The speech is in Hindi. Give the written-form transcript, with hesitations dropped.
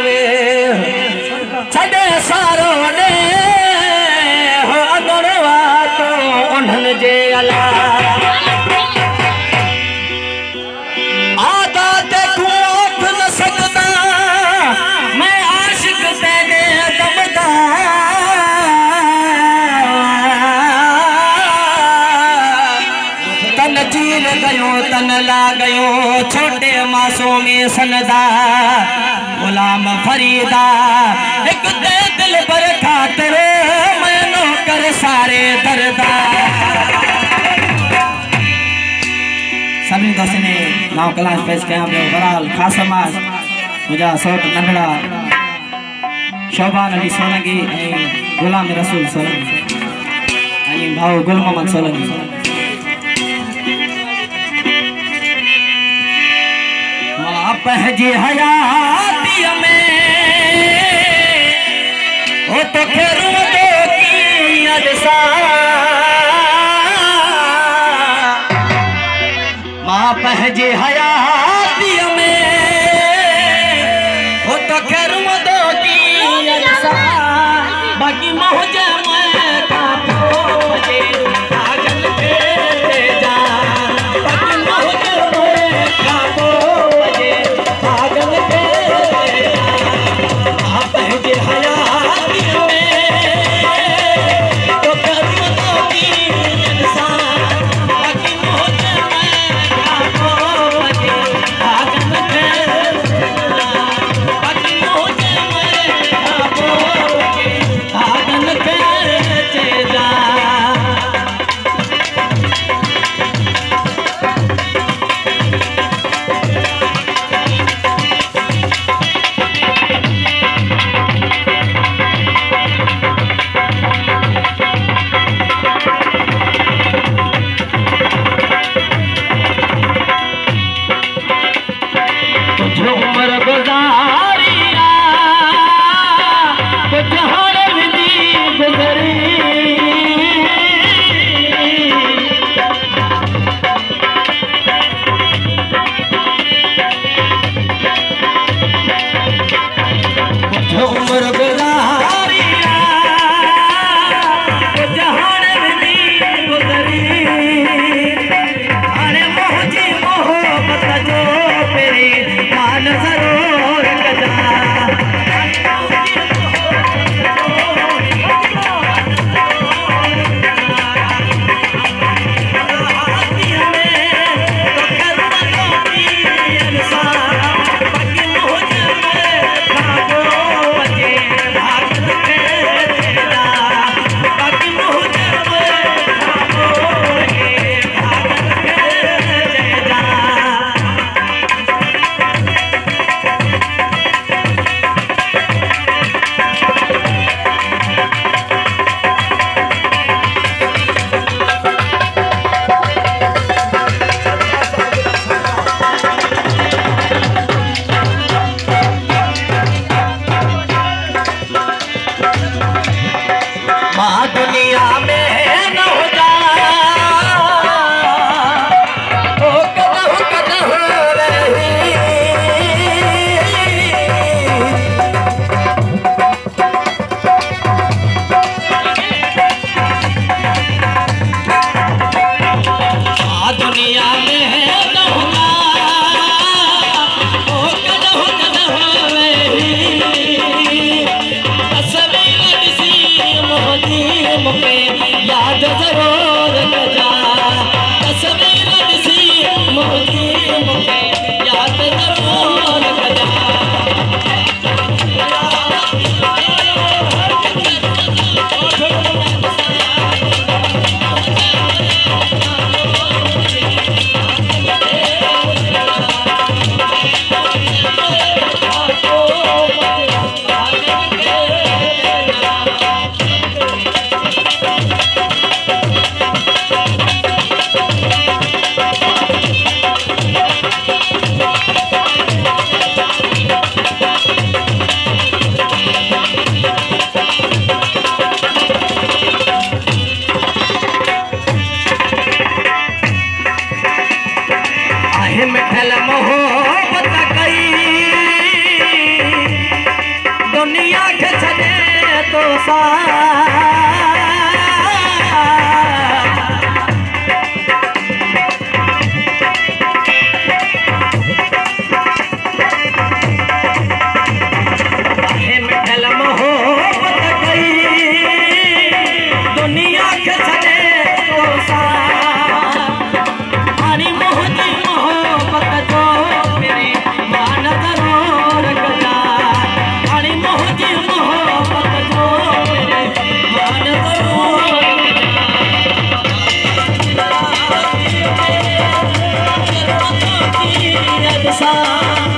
वे छड़े सारो ने हो अगरवा तो उन्हन जे अला आदा देखूं ओख न सकदा मैं आशिक तेरे दमदा तन चीर गयो तन ला गयो छोटे मासूमी सनदा गुलाम फरीदा एक दे दिल पर खातिर मैनो कर सारे दर्दा सभी दोस्तों ने नाव कलाश पेश कया पियो बराल खास समाज मुझा सोट नंढड़ा शोभान अली सोलंकी गुलाम रसूल सोलंकी भाऊ गुल मोहम्मद सोलंकी पहजी हयाती में ओ तो खेरू दो की अदसा माँ पहजी हयाती में ओ तो खेरू दो की अदसा बाकी मोहजे मैं काफोजे आगन पे जा बाकी मोहजे मैं काफो दुनिया के छने तो सा सा